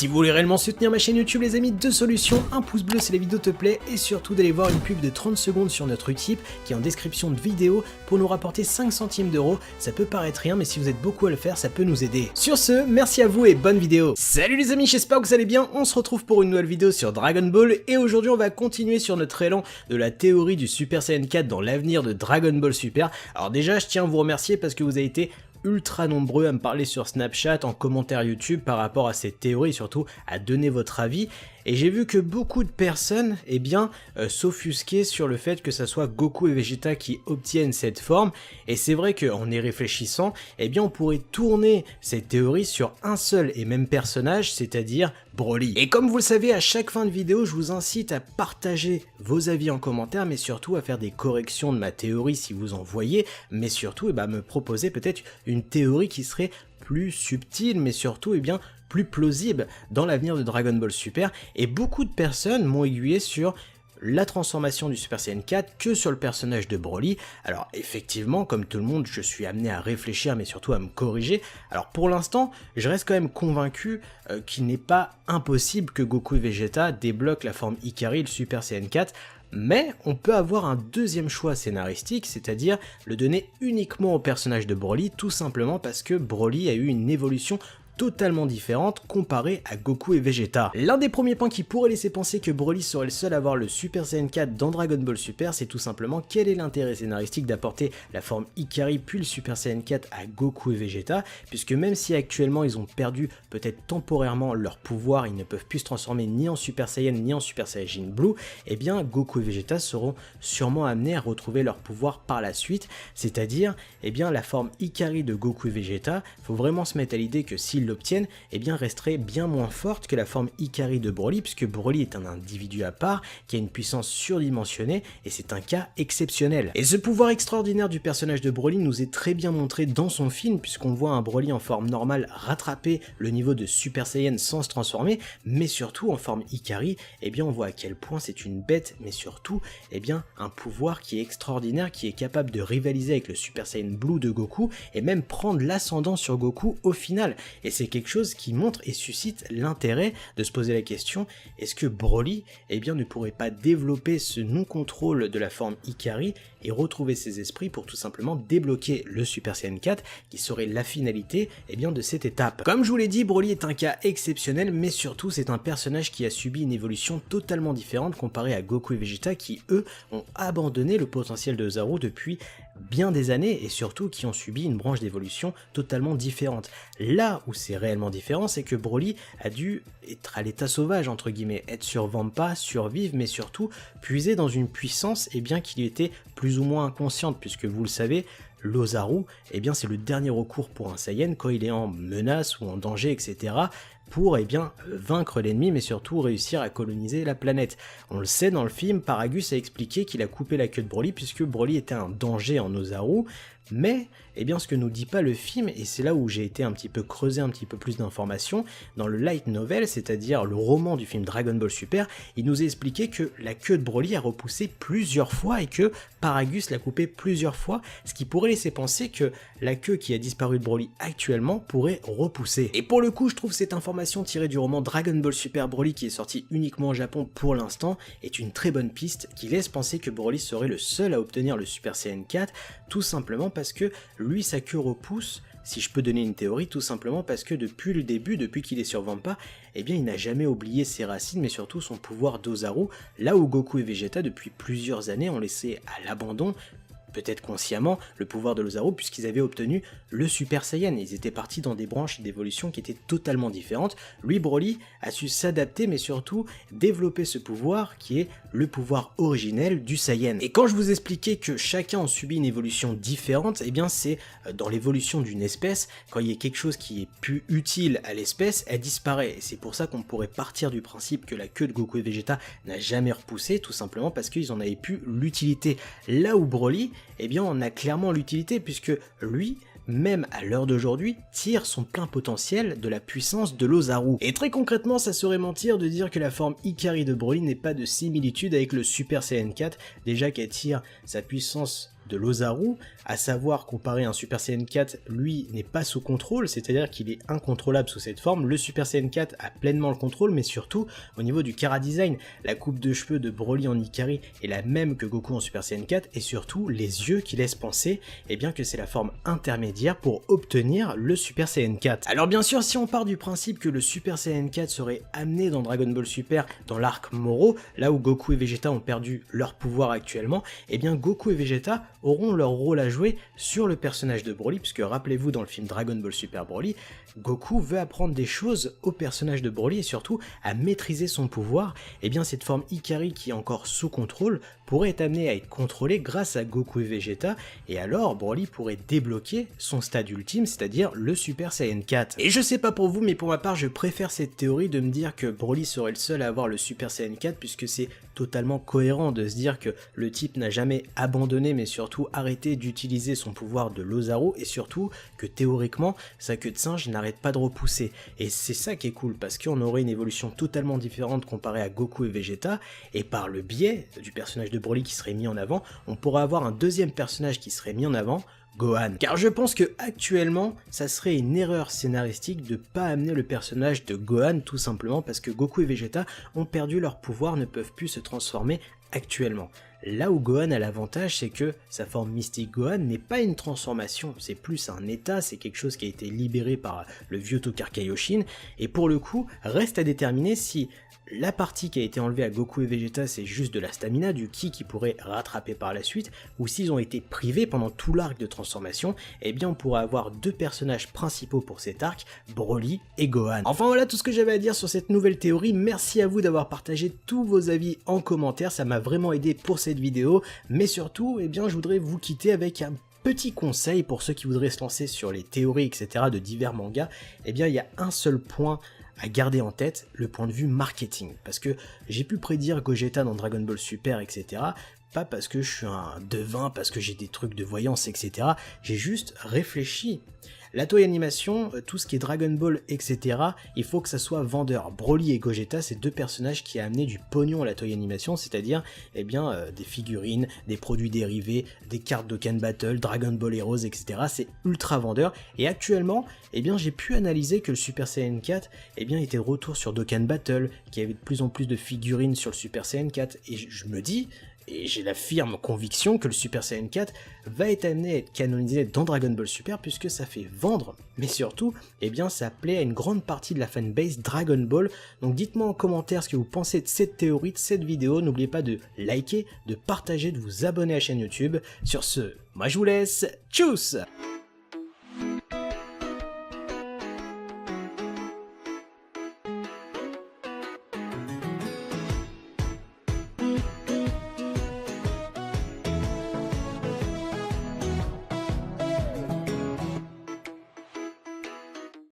Si vous voulez réellement soutenir ma chaîne YouTube les amis, deux solutions, un pouce bleu si la vidéo te plaît et surtout d'aller voir une pub de 30 secondes sur notre Utip qui est en description de vidéo pour nous rapporter 5 centimes d'euros. Ça peut paraître rien mais si vous êtes beaucoup à le faire ça peut nous aider. Sur ce, merci à vous et bonne vidéo. Salut les amis, j'espère que vous allez bien, on se retrouve pour une nouvelle vidéo sur Dragon Ball et aujourd'hui on va continuer sur notre élan de la théorie du Super Saiyan 4 dans l'avenir de Dragon Ball Super. Alors déjà je tiens à vous remercier parce que vous avez été ultra nombreux à me parler sur Snapchat, en commentaire YouTube par rapport à cette théorie et surtout à donner votre avis. Et j'ai vu que beaucoup de personnes s'offusquaient sur le fait que ça soit Goku et Vegeta qui obtiennent cette forme. Et c'est vrai qu'en y réfléchissant, on pourrait tourner cette théorie sur un seul et même personnage, c'est-à-dire Broly. Et comme vous le savez, à chaque fin de vidéo, je vous incite à partager vos avis en commentaire, mais surtout à faire des corrections de ma théorie si vous en voyez, mais surtout me proposer peut-être une théorie qui serait plus subtile, mais surtout plus plausible dans l'avenir de Dragon Ball Super. Et beaucoup de personnes m'ont aiguillé sur la transformation du Super Saiyan 4 que sur le personnage de Broly. Alors effectivement, comme tout le monde, je suis amené à réfléchir mais surtout à me corriger. Alors pour l'instant, je reste quand même convaincu qu'il n'est pas impossible que Goku et Vegeta débloquent la forme Ikari, le Super Saiyan 4. Mais on peut avoir un deuxième choix scénaristique, c'est-à-dire le donner uniquement au personnage de Broly, tout simplement parce que Broly a eu une évolution totalement différente comparée à Goku et Vegeta. L'un des premiers points qui pourrait laisser penser que Broly serait le seul à avoir le Super Saiyan 4 dans Dragon Ball Super, c'est tout simplement quel est l'intérêt scénaristique d'apporter la forme Ikari puis le Super Saiyan 4 à Goku et Vegeta, puisque même si actuellement ils ont perdu peut-être temporairement leur pouvoir, ils ne peuvent plus se transformer ni en Super Saiyan ni en Super Saiyajin Blue, Goku et Vegeta seront sûrement amenés à retrouver leur pouvoir par la suite, c'est-à-dire la forme Ikari de Goku et Vegeta, faut vraiment se mettre à l'idée que s'ils l'obtiennent, resterait bien moins forte que la forme Ikari de Broly, puisque Broly est un individu à part qui a une puissance surdimensionnée et c'est un cas exceptionnel. Et ce pouvoir extraordinaire du personnage de Broly nous est très bien montré dans son film, puisqu'on voit un Broly en forme normale rattraper le niveau de Super Saiyan sans se transformer, mais surtout en forme Ikari, on voit à quel point c'est une bête, mais surtout un pouvoir qui est extraordinaire, qui est capable de rivaliser avec le Super Saiyan Blue de Goku et même prendre l'ascendant sur Goku au final. Et c'est quelque chose qui montre et suscite l'intérêt de se poser la question, est-ce que Broly ne pourrait pas développer ce non-contrôle de la forme Ikari et retrouver ses esprits pour tout simplement débloquer le Super Saiyan 4 qui serait la finalité de cette étape. Comme je vous l'ai dit, Broly est un cas exceptionnel, mais surtout c'est un personnage qui a subi une évolution totalement différente comparé à Goku et Vegeta qui eux ont abandonné le potentiel de Zaru depuis bien des années et surtout qui ont subi une branche d'évolution totalement différente. Là où c'est réellement différent, c'est que Broly a dû être à l'état sauvage entre guillemets, être sur Vampa, survivre, mais surtout puiser dans une puissance qui lui était plus ou moins inconsciente, puisque vous le savez, l'Ozaru, c'est le dernier recours pour un Saiyan quand il est en menace ou en danger, etc. pour vaincre l'ennemi, mais surtout réussir à coloniser la planète. On le sait dans le film, Paragus a expliqué qu'il a coupé la queue de Broly puisque Broly était un danger en Ozaru, mais ce que nous dit pas le film, et c'est là où j'ai été un petit peu creusé un petit peu plus d'informations, dans le light novel, c'est-à-dire le roman du film Dragon Ball Super, il nous a expliqué que la queue de Broly a repoussé plusieurs fois et que Paragus l'a coupé plusieurs fois, ce qui pourrait laisser penser que la queue qui a disparu de Broly actuellement pourrait repousser. Et pour le coup, je trouve cette information tirée du roman Dragon Ball Super Broly qui est sorti uniquement au Japon pour l'instant est une très bonne piste qui laisse penser que Broly serait le seul à obtenir le Super Saiyan 4, tout simplement parce que lui sa queue repousse, si je peux donner une théorie, tout simplement parce que depuis le début, depuis qu'il est sur Vampa, il n'a jamais oublié ses racines, mais surtout son pouvoir d'Ozaru, là où Goku et Vegeta depuis plusieurs années ont laissé à l'abandon, peut-être consciemment, le pouvoir de l'Ozaru puisqu'ils avaient obtenu le Super Saiyan. Ils étaient partis dans des branches d'évolution qui étaient totalement différentes. Lui, Broly, a su s'adapter mais surtout développer ce pouvoir qui est le pouvoir originel du Saiyan. Et quand je vous expliquais que chacun a subi une évolution différente, c'est dans l'évolution d'une espèce, quand il y a quelque chose qui est plus utile à l'espèce, elle disparaît. Et c'est pour ça qu'on pourrait partir du principe que la queue de Goku et Vegeta n'a jamais repoussé, tout simplement parce qu'ils en avaient plus l'utilité. Là où Broly, on a clairement l'utilité puisque lui, même à l'heure d'aujourd'hui, tire son plein potentiel de la puissance de l'Ozaru. Et très concrètement, ça serait mentir de dire que la forme Ikari de Broly n'est pas de similitude avec le Super Saiyan 4, déjà qu'elle tire sa puissance de l'Ozaru, à savoir comparé à un Super Saiyan 4, lui n'est pas sous contrôle, c'est-à-dire qu'il est incontrôlable sous cette forme. Le Super Saiyan 4 a pleinement le contrôle, mais surtout au niveau du Chara Design, la coupe de cheveux de Broly en Ikari est la même que Goku en Super Saiyan 4, et surtout les yeux qui laissent penser que c'est la forme intermédiaire pour obtenir le Super Saiyan 4. Alors bien sûr, si on part du principe que le Super Saiyan 4 serait amené dans Dragon Ball Super dans l'arc Moro, là où Goku et Vegeta ont perdu leur pouvoir actuellement, Goku et Vegeta auront leur rôle à jouer sur le personnage de Broly, puisque rappelez-vous, dans le film Dragon Ball Super Broly, Goku veut apprendre des choses au personnage de Broly et surtout à maîtriser son pouvoir. Cette forme Ikari qui est encore sous contrôle pourrait être amenée à être contrôlée grâce à Goku et Vegeta, et alors Broly pourrait débloquer son stade ultime, c'est-à-dire le Super Saiyan 4. Et je sais pas pour vous, mais pour ma part, je préfère cette théorie de me dire que Broly serait le seul à avoir le Super Saiyan 4, puisque c'est totalement cohérent de se dire que le type n'a jamais abandonné, mais surtout arrêté d'utiliser son pouvoir de l'Ozaru, et surtout que théoriquement, sa queue de singe n'arrête pas de repousser. Et c'est ça qui est cool, parce qu'on aurait une évolution totalement différente comparée à Goku et Vegeta, et par le biais du personnage de Broly qui serait mis en avant, on pourrait avoir un deuxième personnage qui serait mis en avant, Gohan. Car je pense que actuellement, ça serait une erreur scénaristique de pas amener le personnage de Gohan, tout simplement parce que Goku et Vegeta ont perdu leur pouvoir, ne peuvent plus se transformer actuellement. Là où Gohan a l'avantage, c'est que sa forme mystique Gohan n'est pas une transformation, c'est plus un état, c'est quelque chose qui a été libéré par le vieux Tokar Kaioshin, et pour le coup, reste à déterminer si la partie qui a été enlevée à Goku et Vegeta c'est juste de la stamina, du ki qui pourrait rattraper par la suite, ou s'ils ont été privés pendant tout l'arc de transformation, on pourrait avoir deux personnages principaux pour cet arc, Broly et Gohan. Enfin voilà tout ce que j'avais à dire sur cette nouvelle théorie, merci à vous d'avoir partagé tous vos avis en commentaire, ça m'a vraiment aidé pour cette vidéo, mais surtout, je voudrais vous quitter avec un petit conseil pour ceux qui voudraient se lancer sur les théories, etc. de divers mangas. Il y a un seul point à garder en tête, le point de vue marketing. Parce que j'ai pu prédire Gogeta dans Dragon Ball Super, etc. Pas parce que je suis un devin, parce que j'ai des trucs de voyance, etc. J'ai juste réfléchi. La Toei Animation, tout ce qui est Dragon Ball, etc., il faut que ça soit vendeur. Broly et Gogeta, c'est deux personnages qui a amené du pognon à la Toei Animation, c'est-à-dire des figurines, des produits dérivés, des cartes Dokkan Battle, Dragon Ball Heroes, etc. C'est ultra vendeur. Et actuellement, j'ai pu analyser que le Super Saiyan 4 était de retour sur Dokkan Battle, qu'il y avait de plus en plus de figurines sur le Super Saiyan 4. Et je me dis, et j'ai la ferme conviction que le Super Saiyan 4 va être amené à être canonisé dans Dragon Ball Super puisque ça fait vendre, mais surtout, ça plaît à une grande partie de la fanbase Dragon Ball. Donc dites-moi en commentaire ce que vous pensez de cette théorie, de cette vidéo. N'oubliez pas de liker, de partager, de vous abonner à la chaîne YouTube. Sur ce, moi je vous laisse, tchuss!